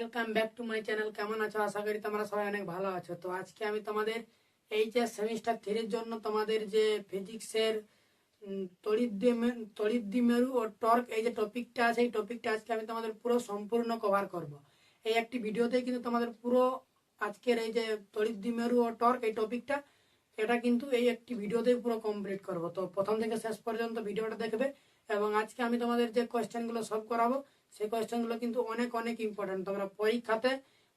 Welcome back to my channel. কেমন আছো? আশা করি তোমরা সবাই অনেক ভালো আছো। তো আজকে আমি তোমাদের এইচএস সেমিস্টার 3 জন্য তোমাদের যে ফিজিক্সের তড়িৎ দ্বিমেরু ও টর্ক এই যে টপিকটা আছে, এই টপিকটা আজকে আমি তোমাদের পুরো সম্পূর্ণ কভার করব। এই একটি ভিডিওতে কিন্তু তোমাদের পুরো আজকের এই যে তড়িৎ দ্বিমেরু ও টর্ক এই টপিকটা, এটা কিন্তু এই একটি ভিডিওতেই পুরো কমপ্লিট করব। তো প্রথম থেকে শেষ পর্যন্ত ভিডিওটা দেখবে এবং আজকে আমি তোমাদের যে কোয়েশ্চেনগুলো সলভ করাবো সেই কোয়েশ্চেনগুলো কিন্তু অনেক অনেক ইম্পর্টেন্ট। তোমরা পরীক্ষাতে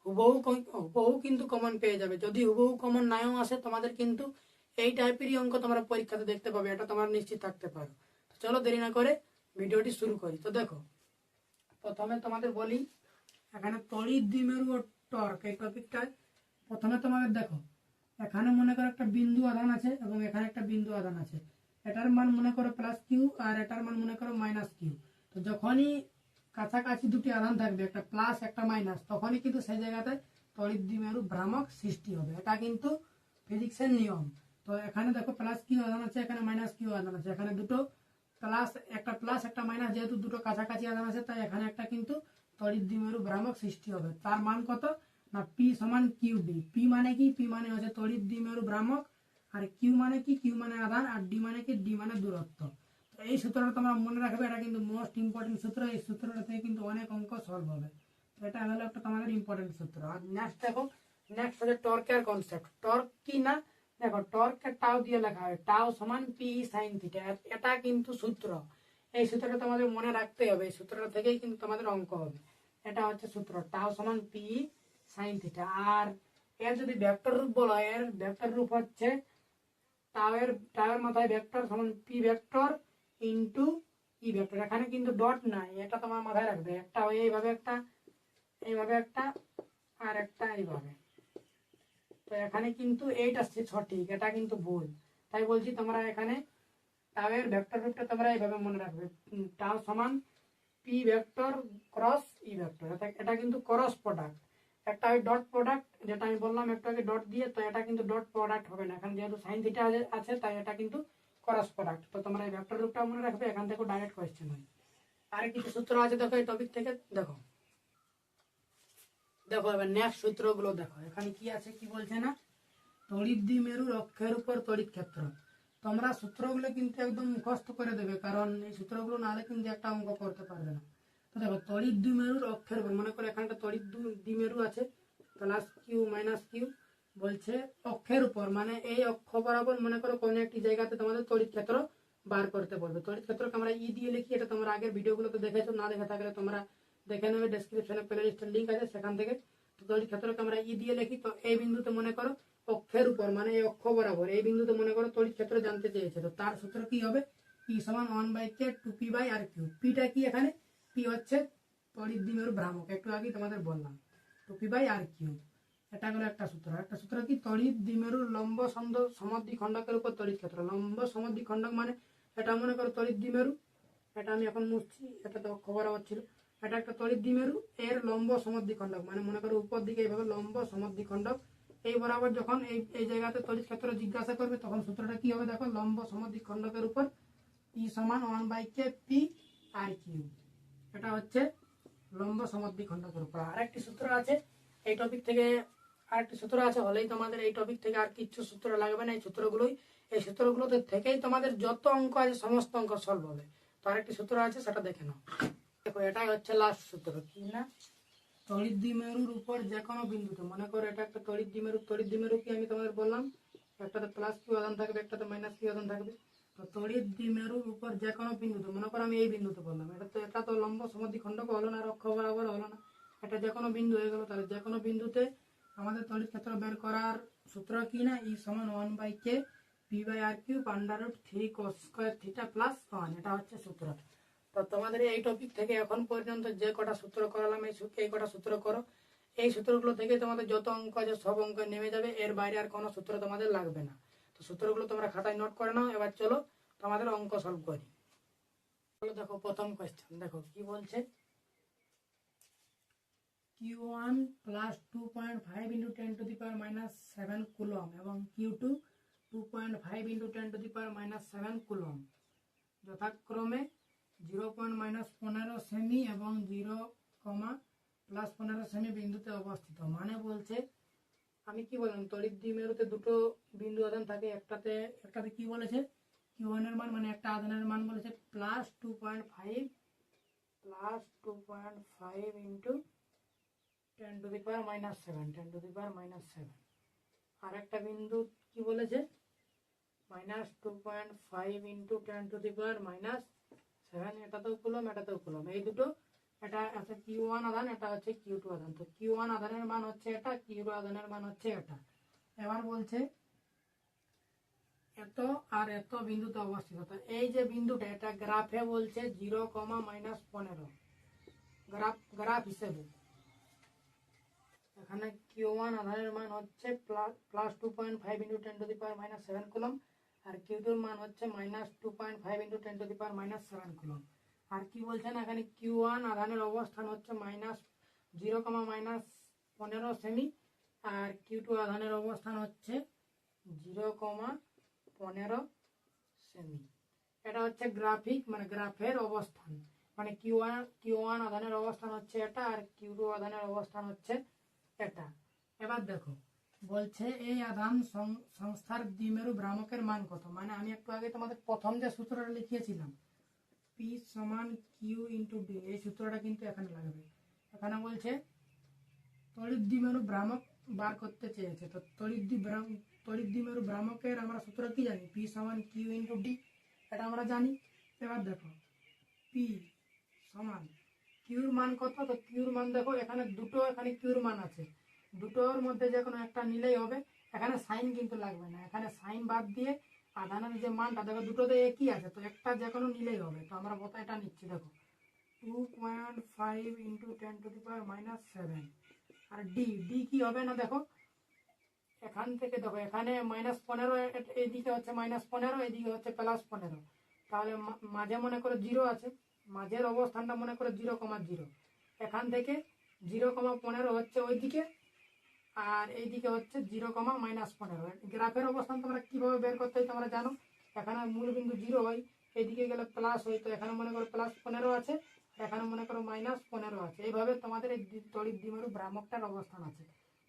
হুবহু কিন্তু কমন পেয়ে যাবে। যদি হুবহু কমন নাও আসে, তোমাদের কিন্তু এই টাইপেরই অঙ্ক তোমরা পরীক্ষাতে দেখতে পাবে, এটা তোমরা নিশ্চিত থাকতে পারো। তো চলো দেরি না করে ভিডিওটি শুরু করি। তো দেখো, প্রথমে তোমাদের বলি এখানে তড়িৎ দ্বিমেরু ও টর্ক এই টপিকটা। প্রথমে তোমাদের দেখো, এখানে মনে করো একটা বিন্দু আধান আছে এবং এখানে একটা বিন্দু আধান আছে। এটার মান মনে করো প্লাস কিউ আর এটার মান মনে করো মাইনাস কিউ। তো যখনই কাছাকাছি দুটি আধান থাকবে, একটা প্লাস একটা মাইনাস, তখনই কিন্তু সেই জায়গাতে তড়িৎ দ্বিমেরু ভ্রামক সৃষ্টি হবে। এটা কিন্তু ফিজিক্সের নিয়ম। তো এখানে দেখো প্লাস কিউ আধান আছে, এখানে মাইনাস কিউ আধান আছে। এখানে দুটো প্লাস একটা মাইনাস, যেহেতু দুটো কাছাকাছি আধান আছে, তাই এখানে একটা কিন্তু তড়িৎ দ্বিমেরু ভ্রামক সৃষ্টি হবে। তার মান কত না পি সমান কিউ ডি। পি মানে কি? পি মানে হচ্ছে তড়িৎ দ্বিমেরু ভ্রামক, আর কিউ মানে কি? কিউ মানে আধান, আর ডি মানে কি? ডি মানে দূরত্ব। তো এই সূত্রটা তোমরা মনে রাখবে, এটা কিন্তু মোস্ট ইম্পর্টেন্ট সূত্র। এই সূত্রটা থেকে কিন্তু অনেক অঙ্ক সলভ হবে। তো এটা হলো একটা তোমাদের ইম্পর্টেন্ট সূত্র। আর নেক্সট দেখো, নেক্সট হচ্ছে টর্কের কনসেপ্ট। টর্ক কি না দেখো, টর্ককে টাও দিয়ে লেখা হয়, টাও সমান পি সাইন থিটা। এটা কিন্তু সূত্র। এই সূত্রটা তোমাদের মনে রাখতে হবে। এই সূত্রটা থেকেই কিন্তু তোমাদের অঙ্ক হবে। এটা হচ্ছে সূত্র, টাও সমান পি সাইন থিটা। আর এর যদি ভেক্টর রূপ বলো, এর ভেক্টর রূপ হচ্ছে টাওয়ের মাথায় ভেক্টর সমান P vector into E vector. এখানে কিন্তু ডট নাই, এটা তোমার মাথায় রাখবে। একটা এইভাবে, একটা এইভাবে, একটা আর একটা এইভাবে। তো এখানে কিন্তু এইটা সঠিক, এটা কিন্তু ভুল। তাই বলছি তোমরা এখানে টাওয়ের ভেক্টর রূপটা তোমরা এইভাবে মনে রাখবে, টাও সমান P vector cross E vector. এটা কিন্তু ক্রস প্রোডাক্ট। একটা ওই ডট প্রোডাক্ট, যেটা আমি বললাম একটু আগে ডট দিয়ে, তো এটা কিন্তু ডট প্রোডাক্ট হবে না। এখানে যেহেতু সাইন থিটা আছে, তাই এটা কিন্তু ক্রস প্রোডাক্ট। তো তোমরা এই ভেক্টর রূপটা মনে রাখবে, এখান থেকে ডাইরেক্ট কোয়েশ্চেন হয়। আর কিছু সূত্র আছে দেখো এই টপিক থেকে। দেখো দেখো এবার নেক্সট সূত্রগুলো দেখো, এখানে কি আছে কি বলছে না, তড়িৎ দ্বিমেরুর অক্ষের উপর তড়িৎ ক্ষেত্র। তোমরা সূত্রগুলো কিন্তু একদম মুখস্থ করে দেবে, কারণ এই সূত্রগুলো নাহলে কিন্তু একটা অঙ্ক করতে পারবে না। তো দেখো, তড়িৎ দ্বিমেরুর অক্ষের উপর, মনে করো এখানে একটা তড়িৎ দ্বিমেরু আছে, প্লাস কিউ মাইনাস কিউ। বলছে অক্ষের উপর, মানে এই অক্ষ বরাবর মনে করো কোনো একটি জায়গাতে তোমাদের তড়িৎ ক্ষেত্র বার করতে বলবে। তড়িৎ ক্ষেত্রকে আমরা ই দিয়ে লিখি, এটা তোমরা আগের ভিডিওগুলোতে দেখেছো, না দেখে থাকলে তোমরা দেখে নেবে, ডেসক্রিপশনে প্লে লিস্টের লিঙ্ক আছে সেখান থেকে। তো তড়িৎ ক্ষেত্রকে আমরা ই দিয়ে লিখি। তো এই বিন্দুতে মনে করো অক্ষের উপর, মানে এই অক্ষ বরাবর এই বিন্দুতে মনে করো তড়িৎ ক্ষেত্র জানতে চেয়েছে। তো তার সূত্র কি হবে? ই সমান 1/k 2p by R Q. পিটা কি এখানে? পি হচ্ছে তড়িৎ দ্বিমেরু ভ্রামক, একটু আগেই তোমাদের বললাম, 2p বাই আর কিউ। এটা হলো একটা সূত্র। একটা সূত্র কি? তড়িৎ দ্বিমেরুর লম্ব সমদ্বিখণ্ডকের উপর তড়িৎ ক্ষেত্র। লম্ব সমদ্বিখণ্ডক মানে এটা মনে করো তড়িৎ দ্বিমেরু, এটা আমি এখন মুছছি, এটা তো অক্ষ বরাবর ছিল। এটা একটা তড়িৎ দ্বিমেরু, এর লম্ব সমদ্বিখণ্ডক মানে মনে করো উপর দিকে এইভাবে লম্ব সমদ্বিখণ্ডক। এই বরাবর যখন এই এই জায়গাতে তড়িৎ ক্ষেত্র জিজ্ঞাসা করবে, তখন সূত্রটা কি হবে দেখো, লম্ব সমদ্বিখণ্ডকের উপর ই সমান 1/k পি আর কিউ। এটা হচ্ছে লম্ব সমদ্বিখণ্ডকের উপর। আরেকটি সূত্র আছে এই টপিক থেকে, আরেকটি সূত্র আছে হলেই তোমাদের এই টপিক থেকে আর কিছু সূত্র লাগবে না। এই সূত্রগুলোতে থেকেই তোমাদের যত অঙ্ক আছে সমস্ত অঙ্ক সলভ হবে। তো আরেকটি সূত্র আছে, সেটা দেখে নাও। দেখো, এটাই হচ্ছে লাস্ট সূত্র। কি না, তড়িৎ দ্বিমেরুর উপর যে কোনো বিন্দুতে, মনে করো এটা একটা তড়িৎ দ্বিমেরু। তড়িৎ দ্বিমেরু কি আমি তোমাদের বললাম, একটাতে প্লাস কিউ আধান থাকবে, একটাতে মাইনাস কিউ আধান থাকবে। তো তড়িৎ দ্বিমেরুর উপর যে কোনো বিন্দুতে, মনে করো আমি এই বিন্দুতে বললাম, এটা তো লম্ব সমদ্বিখণ্ডক হলো না, আর অক্ষ বরাবর হলো না, এটা যে কোনো বিন্দু হয়ে গেল। তাহলে যে কোনো বিন্দুতে আমাদের তড়িৎ ক্ষেত্র বের করার সূত্র কি না, ই সমান 1/k P by R cube under root 3 cos square theta plus 1। এটা হচ্ছে সূত্র। তো তোমাদের এই টপিক থেকে এখন পর্যন্ত যে কটা সূত্র করালাম, এই কটা সূত্র করো। এই সূত্রগুলো থেকে তোমাদের যত অঙ্ক আছে সব অঙ্ক নেমে যাবে, এর বাইরে আর কোনো সূত্র তোমাদের লাগবে না। তো সূত্রগুলো তোমরা খাতায় নোট করে নাও। এবার চলো তোমাদের অঙ্ক সলভ করি। দেখো প্রথম কোয়েশ্চেন, দেখো কি বলছে, Q1 প্লাস 2.5 ইন্টু 10⁻⁻7 কুলম এবং Q2 2.5 ইন্টু 10⁻⁻7 কুলম যথাক্রমে 0.-15 সেমি এবং 0, +15 সেমি বিন্দুতে অবস্থিত। মানে বলছে আমি কি বললাম, তড়িৎ দ্বিমেরুতে দুটো বিন্দু আধান থাকে, একটাতে কি বলেছে Q1 এর মান, মানে একটা আধানের মান বলেছে +2.5 ইন্টু 10⁻⁻7 আর একটা বিন্দু কি বলেছে -2.5 ইন্টু 10⁻⁻7, এটাতেও কুলম এটাতেও কুলম, এই দুটো, এটা আছে Q1 আধান, এটা হচ্ছে Q2 আধান। তো Q1 আধানের মান হচ্ছে এটা, Q2 আধানের মান হচ্ছে এটা। এবার বলছে এত আর এত বিন্দুতে অবস্থিত। তো এই যে বিন্দুটা, এটা গ্রাফে বলছে 0, গ্রাফ হিসেবে এখানে Q1 আধানের মান হচ্ছে +2.5 ইন্টু 10⁻⁻7 কুলম, আর Q2 এর মান হচ্ছে -2.5 ইন্টু 10⁻⁻7 কুলম। আর কি বলছেন এখানে, Q1 আধানের অবস্থান হচ্ছে -0, সেমি, আর Q2 আধানের অবস্থান হচ্ছে 0, সেমি। এটা হচ্ছে গ্রাফিক, মানে গ্রাফের অবস্থান, মানে Q1 আধানের অবস্থান হচ্ছে এটা, আর Q2 আধানের অবস্থান হচ্ছে এটা। এবার দেখো বলছে এই আধান সংস্থার দ্বিমেরু ভ্রামকের মান কত। মানে আমি একটু আগে তোমাদের প্রথম যে সূত্রটা লিখিয়েছিলাম P = Q × D, এই সূত্রটা কিন্তু এখানে লাগবে। এখানে বলছে তড়িৎ দ্বিমেরু ভ্রামক বার করতে চেয়েছে। তো তড়িৎ দ্বিমেরু ভ্রামকের আমরা সূত্র কি জানি, P = Q × D, এটা আমরা জানি। এবার দেখো P = Q এর মান কত। তো Q এর মান দেখো, এখানে দুটো, এখানে Q এর মান আছে, দুটোর মধ্যে যে কোনো একটা নিলেই হবে। এখানে সাইন কিন্তু লাগবে না, এখানে সাইন বাদ দিয়ে আধানের যে মানটা দেখো দুটোতে একই আছে, তো একটা যে কোনো নিলেই হবে। তো আমরা এটা নিচ্ছি, দেখো 2.5 ইন্টু 10⁻⁻7। আর ডি কি হবে না, দেখো এখান থেকে দেখো এখানে -15, এইদিকে হচ্ছে -15, এইদিকে হচ্ছে +15, তাহলে মাঝে মনে করো 0 আছে, মাঝের অবস্থানটা মনে করো 0,0, এখান থেকে 0,15 হচ্ছে ওইদিকে, আর এইদিকে হচ্ছে 0,-15। গ্রাফের অবস্থান তোমরা কিভাবে বের করতে হয় তোমরা জানো, এখানে মূল বিন্দু 0 হয়, এইদিকে গেলে প্লাস হয়, তো এখানে মনে করো +15 আছে, এখানে মনে করো -15 আছে। এইভাবে তোমাদের এই তড়িৎ দ্বিমেরু ভ্রামকটার অবস্থান আছে।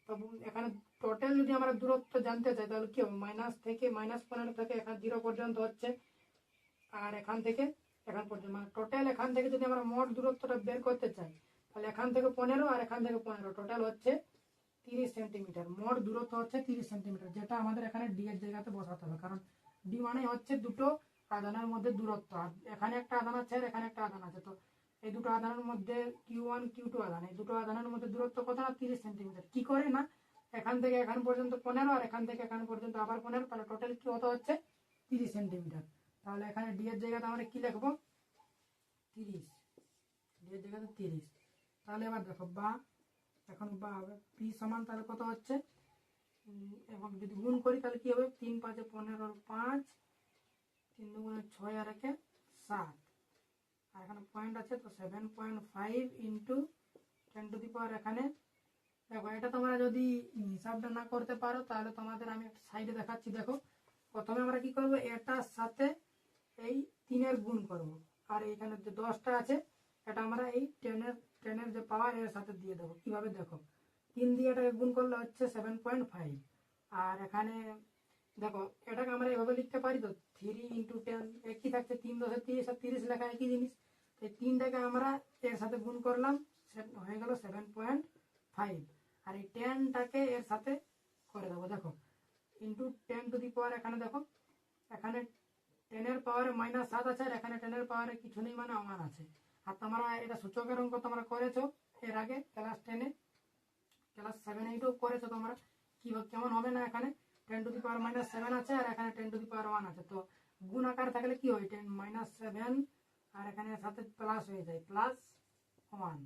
তো এখানে টোটাল যদি আমরা দূরত্ব জানতে চাই তাহলে কি হবে, -15 থেকে এখানে 0 পর্যন্ত হচ্ছে, আর এখান থেকে এখান পর্যন্ত, মানে টোটাল এখান থেকে যদি আমরা মোট দূরত্বটা বের করতে চাই তাহলে এখান থেকে 15 আর এখান থেকে 15, টোটাল হচ্ছে 30 সেন্টিমিটার। মোট দূরত্ব হচ্ছে 30 সেন্টিমিটার, যেটা আমাদের এখানে ডি এর জায়গাতে বসাতে হবে, কারণ ডি মানে হচ্ছে দুটো আধানের মধ্যে দূরত্ব। আর এখানে একটা আধান আছে আর এখানে একটা আধান আছে, তো এই দুটো আধানের মধ্যে Q1 Q2 আধান, এই দুটো আধানের মধ্যে দূরত্ব কত না 30 সেন্টিমিটার। কি করে না, এখান থেকে এখান পর্যন্ত 15 আর এখান থেকে এখান পর্যন্ত আবার 15, তাহলে টোটাল কি কত হচ্ছে 30 সেন্টিমিটার। তাহলে এখানে ডি এর জায়গাতে আমরা কি লিখবো 30, ডি এর জায়গাতে 30। তাহলে এবার দেখো এখন হবে পি সমান, তাহলে কত হচ্ছে, এবং যদি গুণ করি তাহলে কি হবে 3 × 5 = 15, 5 3 × 2 = 6 আর 1 = 7, আর এখানে পয়েন্ট আছে, তো 7.5 ইন্টু 10⁻, এখানে দেখো এটা তোমরা যদি হিসাবটা না করতে পারো তাহলে তোমাদের আমি একটা সাইডে দেখাচ্ছি। দেখো প্রথমে আমরা কি করব, এটার সাথে এই 3-এর গুণ করব, আর এখানে যে 10টা আছে এটা আমরা এই 10-এর যে পাওয়ার এর সাথে দিয়ে দেবো। কিভাবে দেখো, 3 দিয়ে এটাকে গুণ করলে হচ্ছে 7.5, আর এখানে দেখো এটাকে আমরা এভাবে লিখতে পারি, তো 3 × 10 একই থাকছে, 3 × 10 = 30, আর 30 লেখা একই জিনিস। তো এই 3টাকে আমরা এর সাথে গুণ করলাম, হয়ে গেল 7.5, আর এই 10টাকে এর সাথে করে দেবো, দেখো ইন্টু 10⁻, এখানে দেখো এখানে 10-এর পাওয়ারে -7 আছে, আর এখানে 10-এর পাওয়ারে কিছু নেই, মানে 1 আছে। আর তোমরা এটা সূচকের অঙ্ক তোমরা করেছো এর আগে ক্লাস 10-এ, ক্লাস 7-8-এও করেছো তোমরা, কেমন হবে না, এখানে 10⁻⁻7 আছে আর এখানে 10⁻1 আছে, তো গুণ আকার থাকলে কি হয় 10-7, আর এখানে সাথে প্লাস হয়ে যায় +1,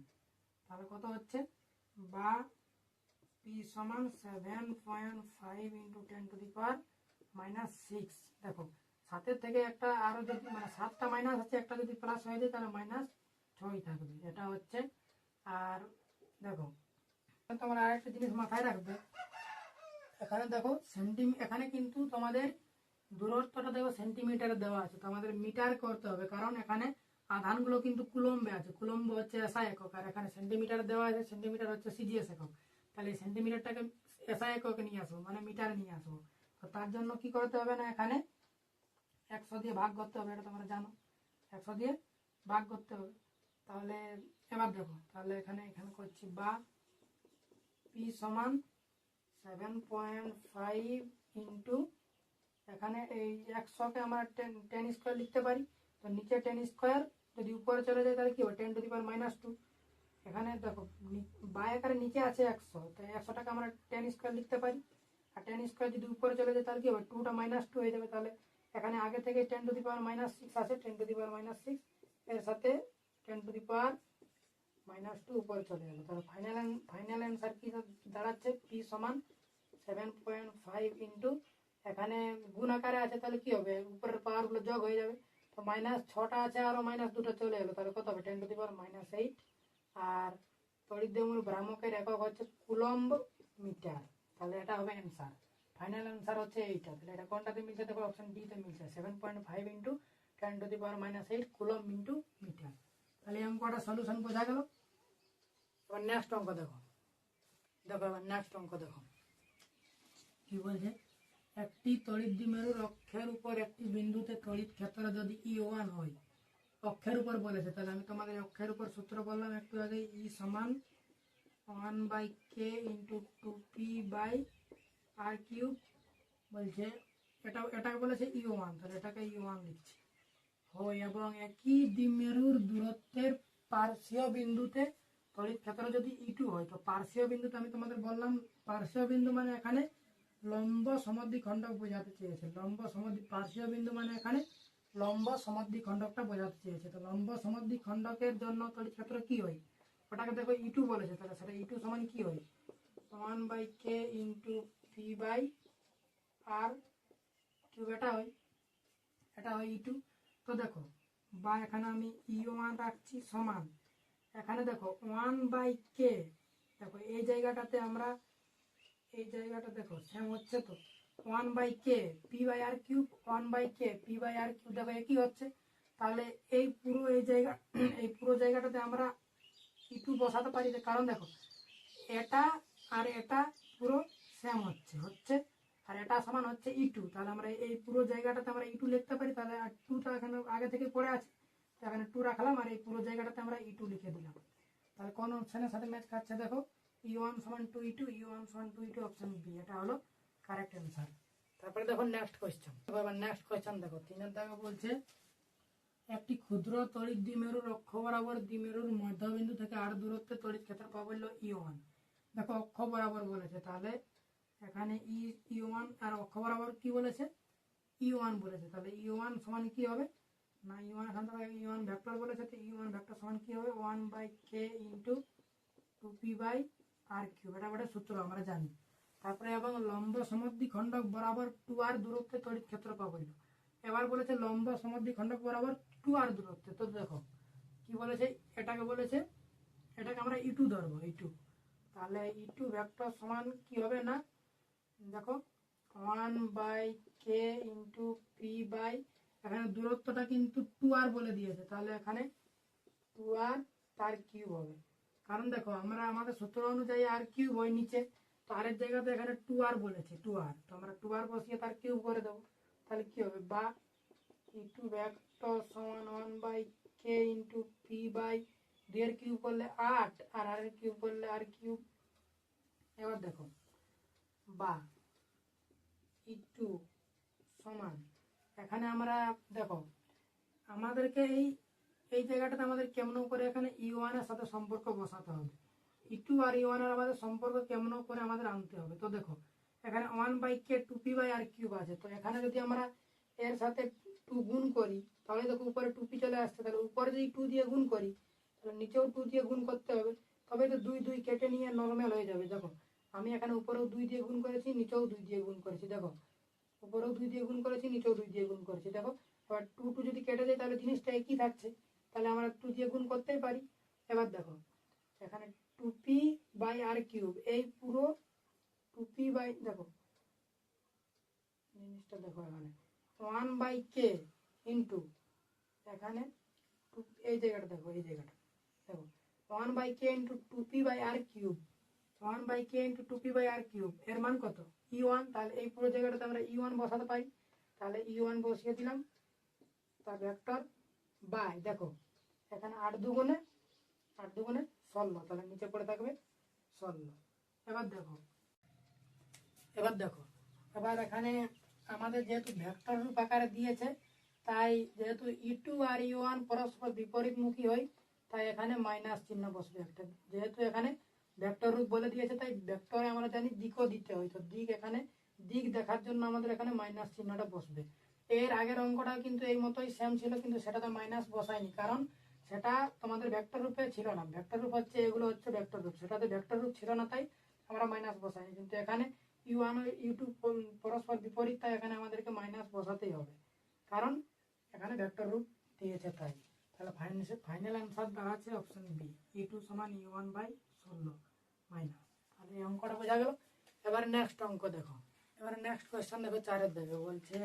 তাহলে কত হচ্ছে, বা P = 7.5 ইন্টু 10⁻⁻6। দেখো 7-এর থেকে একটা আরো যদি, মানে 7টা মাইনাস আছে, একটা যদি প্লাস হয়ে যায় তাহলে -6 থাকবে, এটা হচ্ছে। আর দেখো তোমরা আরেকটা জিনিস মাথায় রাখবে, এখানে দেখো এখানে কিন্তু তোমাদের দূরত্বটা দেখো সেন্টিমিটারে দেওয়া আছে, তো আমাদের মিটার করতে হবে, কারণ এখানে আধানগুলো কিন্তু কুলম্বে আছে, কুলম্ব হচ্ছে এসআই একক, আর এখানে সেন্টিমিটার দেওয়া আছে, সেন্টিমিটার হচ্ছে সিজিএস একক। তাহলে সেন্টিমিটারটাকে এসআই এককে নিয়ে আসবো, মানে মিটারে নিয়ে আসবো। তো তার জন্য কি করতে হবে না, এখানে 100 দিয়ে ভাগ করতে হবে, এটা তোমরা জানো, 100 দিয়ে ভাগ করতে হবে। তাহলে এবার দেখো, তাহলে এখানে করছি বা পি সমান 7.5 ইন্টু, এখানে এই 100কে আমরা 10 স্কোয়ার লিখতে পারি। তো নিচে 10 স্কোয়ার যদি উপরে চলে যায় তাহলে কি হবে, 10⁻²। এখানে দেখো বা আকারে নিচে আছে 100, তো 100টাকে আমরা 10 স্কোয়ার লিখতে পারি। আর 10 স্কোয়ার যদি উপরে চলে যায় তাহলে কি হবে, 2টা -2 হয়ে যাবে। তাহলে এখানে আগে থেকে 10⁻6 আছে, 10⁻6 এর সাথে 10⁻2 উপরে চলে গেল। তাহলে ফাইনাল অ্যান্সার কি দাঁড়াচ্ছে, পি সমান 7.5 ইন্টু, এখানে গুণ আকারে আছে তাহলে কি হবে, উপরের পাওয়ারগুলো যোগ হয়ে যাবে। তো -6টা আছে, আরও -2টা চলে এলো, তাহলে কত হবে, 10⁻8। আর তড়িৎদ্যুতির ভ্রামকের একক হচ্ছে কুলম্ব মিটার। তাহলে এটা হবে অ্যান্সার, ফাইনাল অ্যান্সার হচ্ছে এইটা। তাহলে এটা কোনটাতে মিলছে, দেখো অপশন ডি তে মিলছে, 7.5 ইন্টু 10⁻8 কুলম্ব ইন্টু মিটার। তাহলে এই অঙ্কটা সলিউশন বোঝা গেল। এবার নেক্সট অঙ্ক দেখো, এবার নেক্সট অঙ্ক দেখো কি বলছে, একটি তড়িৎ দ্বিমেরুর অক্ষের উপর একটি বিন্দুতে তড়িৎ ক্ষেত্র যদি E1 হয়, অক্ষের উপর বলেছে, তাহলে আমি তোমাদের অক্ষের উপর সূত্র বললাম একটু আগে, ই সমান 1/k ইন্টু 2p/r³ বলছে, এটাকে বলেছে E1, তাহলে এটাকে E1 লিখছি, হয় এবং একই দ্বিমেরুর দূরত্বের পার্শ্বীয় বিন্দুতে তড়িৎ ক্ষেত্র যদি E2 হয়। তো পার্শ্বীয় বিন্দুতে আমি তোমাদের বললাম, পার্শ্বীয় বিন্দু মানে এখানে লম্ব সমদ্বিখণ্ডক বোঝাতে চেয়েছে, পার্শ্বীয় বিন্দু মানে এখানে লম্ব সমদ্বিখণ্ডকটা বোঝাতে চেয়েছে। তো লম্ব সমদ্বিখণ্ডকের জন্য তড়িৎ ক্ষেত্র কি হয়, ওটাকে দেখো E2 বলেছে, তাহলে সেটা E2 সমান কি হয়, 1/k ইন্টু p/r³, এটা হয় E2। তো দেখো বা এখানে আমি E1 রাখছি সমান, এখানে দেখো 1/k, দেখো এই জায়গাটাতে আমরা, এই জায়গাটা দেখো সেম হচ্ছে, তো 1/k p/r³, 1/k p/r³, দেখো একই হচ্ছে। তাহলে এই পুরো জায়গাটাতে আমরা E2 বসাতে পারি, কারণ দেখো এটা আর এটা পুরো সেম হচ্ছে, আর এটা সমান হচ্ছে E2। তাহলে আমরা এই পুরো জায়গাটাতে আমরা E2 লিখতে পারি। তাহলে আর 2টা এখানে আগে থেকে পড়ে আছে, তো এখানে 2 রাখলাম, আর এই পুরো জায়গাটাতে আমরা E2 লিখে দিলাম। তাহলে কোন অপশনের সাথে ম্যাচ খাচ্ছে, দেখো E1 সমান 2E2, E1 সমান 2E2, অপশন বি, এটা হলো কারেক্ট অ্যান্সার। তারপরে দেখো নেক্সট কোয়েশ্চেন, এবার নেক্সট কোয়েশ্চেন দেখো 3 দাগে বলছে, একটি ক্ষুদ্র তড়িৎ দ্বিমেরুর অক্ষ বরাবর দ্বিমেরুর মধ্যবিন্দু থেকে আর দূরত্বে তড়িৎ ক্ষেত্র প্রাবল্য E1। দেখো অক্ষ বরাবর বলেছে, তাহলে এখানে E1 আর অক্ষ বরাবর কি বলেছে, E1 বলেছে, তাহলে E1 সমান কি হবে না, E1 এখান থেকে E1 ভেক্টর বলেছে, তো E1 ভেক্টর সমান কি হবে, 1/k ইন্টু 2p/r³, এটা একটা সূত্র আমরা জানি। তারপরে এবং লম্ব সমদ্বিখণ্ডক বরাবর 2r দূরত্বে তড়িৎ ক্ষেত্র প্রাবল্য। এবার বলেছে লম্ব সমদ্বিখণ্ডক বরাবর 2r দূরত্বে, তো দেখো কি বলেছে, এটাকে বলেছে, এটাকে আমরা E2 ধরবো, E2। তাহলে E2 ভেক্টর সমান কি হবে না, দেখো 1/k ইন্টু p/, এখানে দূরত্বটা কিন্তু 2r বলে দিয়েছে, তাহলে এখানে 2r তার কিউব হবে। কারণ দেখো আমরা আমাদের সূত্র অনুযায়ী r³ হয় নিচে, তো r এর জায়গাতে এখানে 2r বলেছে, 2r, তো আমরা 2r বসিয়ে তার কিউব করে দেবো। তাহলে কি হবে, বা E2 ভেক্টর সমান 1/k ইন্টু p/, 2 এর কিউব করলে 8, আর r এর কিউব করলে r³। এবার দেখো বা E2 সমান, এখানে আমরা দেখো আমাদেরকে এই জায়গাটাতে আমাদের কেমন করে এখানে E1 এর সাথে সম্পর্ক বসাতে হবে, E2 আর E1 এর আমাদের সম্পর্ক কেমন করে আমাদের আনতে হবে। তো দেখো এখানে 1/k 2p/r³ আছে, তো এখানে যদি আমরা এর সাথে 2 গুণ করি, তাহলে দেখো উপরে 2p চলে আসছে, তাহলে উপরে যদি 2 দিয়ে গুণ করি, তাহলে নিচেও 2 দিয়ে গুণ করতে হবে, তবে তো 2 2 কেটে নিয়ে নর্মাল হয়ে যাবে। দেখো আমি এখানে উপরেও 2 দিয়ে গুণ করেছি, নিচেও 2 দিয়ে গুণ করেছি, দেখো উপরেও 2 দিয়ে গুণ করেছি, নিচেও 2 দিয়ে গুণ করেছি, দেখো এবার 2 যদি কেটে যায় তাহলে জিনিসটা একই থাকছে, তাহলে আমরা 2 দিয়ে গুণ করতেই পারি। এবার দেখো এখানে 2p/r³, এই পুরো 2p দেখো জিনিসটা দেখো এখানে 1/k ইন্টু এখানে এই জায়গাটা দেখো, এই জায়গাটা দেখো 1/k into 2p/r cube, 1/k into 2p/r cube এর মান কত E1। তাহলে এই পুরো জায়গাটাতে আমরা E1 বসাতে পারি, তাহলে E1 বসিয়ে দিলাম, তার ভেক্টর বাই দেখো এখানে 8 দুগুণে 16, তাহলে নিচে পড়ে থাকবে 16। এবার দেখো এবার এখানে আমাদের যেহেতু ভেক্টর রূপ আকারে দিয়েছে, তাই যেহেতু E2 আর E1 পরস্পর বিপরীতমুখী হয়, তাই এখানে মাইনাস চিহ্ন বসবে একটা। যেহেতু এখানে ভেক্টর রূপ বলে দিয়েছে, তাই ভেক্টরে আমরা জানি দিকও দিতে হয়, তো দিক দেখার জন্য আমাদের এখানে মাইনাস চিহ্নটা বসবে। এর আগের অঙ্কটা কিন্তু এই মতোই সেম ছিল, কিন্তু সেটাতে মাইনাস বসায়নি, কারণ সেটা তোমাদের ভেক্টর রূপে ছিল না। ভেক্টর রূপ হচ্ছে এগুলো হচ্ছে ভেক্টর রূপ, সেটাতে ভেক্টর রূপ ছিল না, তাই আমরা মাইনাস বসাইনি। কিন্তু এখানে U1 ও U2 পরস্পর বিপরীত, তাই এখানে আমাদেরকে মাইনাস বসাতেই হবে, কারণ এখানে ভেক্টর রূপ দিয়েছে তাই। তাহলে ফাইনাল অ্যান্সার দাঁড়াচ্ছে অপশন বি, E2 সমান E1/16 মাইনাস। তাহলে এই অঙ্কটা বোঝা গেল। এবার নেক্সট অঙ্ক দেখো, এবার নেক্সট কোয়েশ্চেন দেখো 4 দেখো, বলছে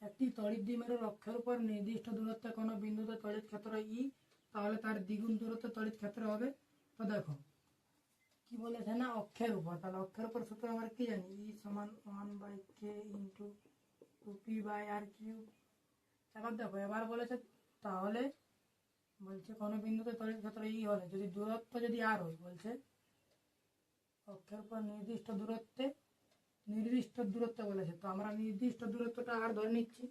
একটি তড়িৎ দ্বিমেরুর অক্ষের উপর নির্দিষ্ট দূরত্বে কোনো বিন্দুতে তড়িৎ ক্ষেত্র ই, তাহলে তার দ্বিগুণ দূরত্বে তড়িৎ ক্ষেত্র হবে। তো দেখো কি বলেছে না, অক্ষের উপর, তাহলে অক্ষের উপর সূত্র আমরা কি জানি, ই সমান 1/k ইন্টু 2p/r কিউব। এবার দেখো এবার বলেছে, তাহলে বলছে কোনো বিন্দুতে তড়িৎ ক্ষেত্র ই হলে যদি দূরত্ব যদি আর হয়, বলছে অক্ষের উপর নির্দিষ্ট দূরত্বে বলেছে, তো আমরা নির্দিষ্ট দূরত্বটা আর ধরে নিচ্ছি।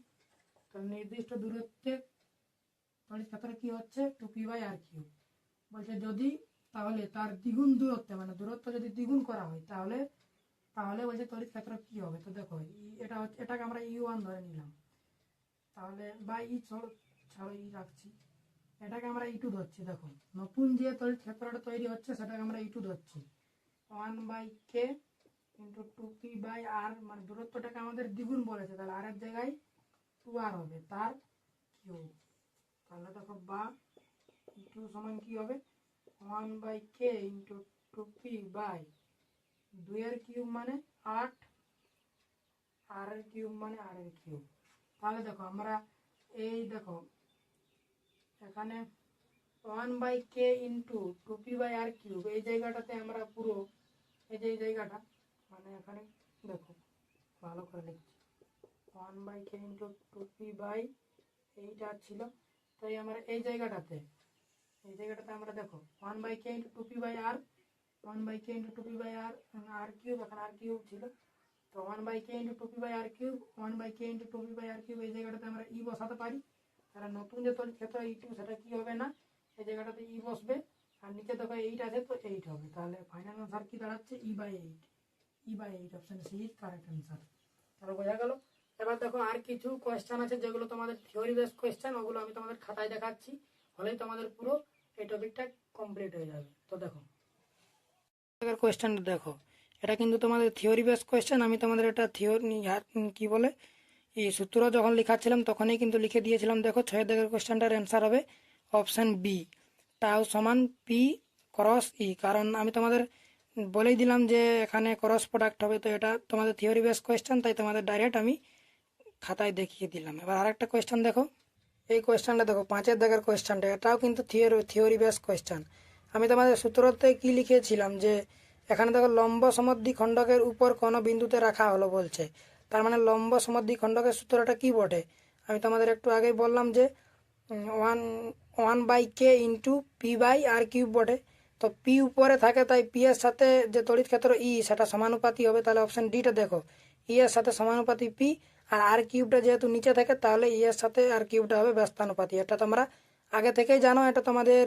তো নির্দিষ্ট দূরত্বে তড়িৎ ক্ষেত্র কি হচ্ছে 2p/r কিউব। বলছে যদি তাহলে তার দ্বিগুণ দূরত্বে, মানে দূরত্ব যদি দ্বিগুণ করা হয়, তাহলে বলছে তড়িৎ ক্ষেত্র কি হবে। তো দেখো এটা হচ্ছে, এটাকে আমরা E1 ধরে নিলাম, তাহলে বা ছাড়ো ই রাখছি, এটাকে আমরা E2 ধরছি। দেখো নতুন যে তড়িৎ ক্ষেত্রটা তৈরি হচ্ছে সেটাকে আমরা E2 ধরছি, 1/k ইন্টু 2p/r, মানে দূরত্বটাকে আমাদের দ্বিগুণ বলেছে, তাহলে আর এর জায়গায় 2r হবে, তার কিউব। তাহলে দেখো বা E2 সমান কি হবে 1/k ইন্টু 2p/2 এর কিউব মানে 8, আর এর কিউব মানে আর এর কিউব। তাহলে দেখো আমরা এই দেখো এখানে 1/k ইন্টু 2p/r কিউব এই জায়গাটাতে আমরা পুরো এই যে জায়গাটা, মানে এখানে দেখো ভালো করে লিখছি 1/k ইন্টু 2p/ এইটা ছিল, তাই আমরা এই জায়গাটাতে আমরা দেখো 1/k into 2p/r, 1/k into 2p/r r cube, এখানে r কিউব ছিল, তো 1/k into 2p/r cube, 1/k into 2p/r cube এই জায়গাটাতে আমরা ই বসাতে পারি। তাহলে নতুন যে তড়িৎ ক্ষেত্র E2 সেটা কি হবে না, এই জায়গাটাতে ই বসবে, আর নিচে দেখো 8 আছে, তো 8 হবে। তাহলে ফাইনাল আনসার কি দাঁড়াচ্ছে E/8 option C is correct answer. তাহলে বোঝা গেল। এবার দেখো আর কিছু কোয়েশ্চেন আছে যেগুলো তোমাদের থিওরি বেস কোয়েশ্চেন, ওগুলো আমি তোমাদের খাতায় দেখাচ্ছি, হলেই তোমাদের পুরো এই টপিকটা কমপ্লিট হয়ে যাবে। তো দেখো কোয়েশ্চেনটা দেখো, এটা কিন্তু তোমাদের থিওরি বেস কোয়েশ্চেন। আমি তোমাদের এটা থিওরি কি বলে এই সূত্র যখন লেখাচ্ছিলাম তখনই কিন্তু লিখে দিয়েছিলাম। দেখো 6 দাগের কোয়েশ্চেনটার অ্যান্সার হবে অপশান বি, টাউ সমান পি ক্রস ই, কারণ আমি তোমাদের বলেই দিলাম যে এখানে ক্রস প্রোডাক্ট হবে, তো এটা তোমাদের থিওরি বেস কোয়েশ্চেন, তাই তোমাদের ডাইরেক্ট আমি খাতায় দেখিয়ে দিলাম। এবার আরেকটা কোয়েশ্চেন দেখো, এই কোয়েশ্চেনটা দেখো 5 দাগের কোয়েশ্চেনটা, এটাও কিন্তু থিওরি বেস কোয়েশ্চেন। আমি তোমাদের সূত্রতে কি লিখেছিলাম যে এখানে দেখো লম্ব সমদ্বিখণ্ডকের উপর কোনো বিন্দুতে রাখা হলো বলছে, তার মানে লম্ব সমদ্বিখণ্ডকের সূত্রটা কি বটে, আমি তোমাদের একটু আগেই বললাম যে 1/k ইন্টু p/r কিউব বটে। তো পি উপরে থাকে, তাই পি এর সাথে যে তড়িৎ ক্ষেত্র ই সেটা সমানুপাতি হবে, তাহলে অপশন ডিটা দেখো ই এর সাথে সমানুপাতি পি, আর আর কিউবটা যেহেতু নিচে থাকে তাহলে ই এর সাথে আর কিউবটা হবে ব্যস্তানুপাতি। এটা তোমরা আগে থেকেই জানো, এটা তোমাদের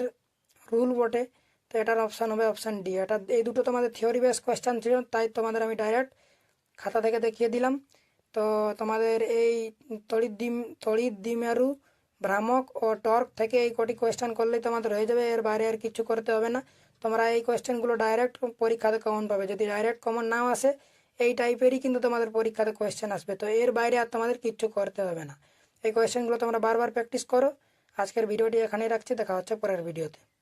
রুল বটে, তো এটার অপশান হবে অপশান ডি। এটা এই দুটো তোমাদের থিওরি বেস কোয়েশ্চেন ছিল, তাই তোমাদের আমি ডাইরেক্ট খাতা থেকে দেখিয়ে দিলাম। তো তোমাদের এই তড়িৎ দ্বিমেরু, ভ্রামক ও টর্ক থেকে এই কটি কোয়েশ্চেন করলেই তোমাদের হয়ে যাবে, এর বাইরে আর কিছু করতে হবে না। তোমরা এই কোয়েশ্চেনগুলো ডাইরেক্ট পরীক্ষাতে কমন পাবে, যদি ডাইরেক্ট কমন নাও আসে এই টাইপেরই কিন্তু তোমাদের পরীক্ষাতে কোয়েশ্চেন আসবে, তো এর বাইরে আর তোমাদের কিচ্ছু করতে হবে না। এই কোয়েশ্চেনগুলো তোমরা বারবার প্র্যাকটিস করো। আজকের ভিডিওটি এখানেই রাখছি, দেখা হচ্ছে পরের ভিডিওতে।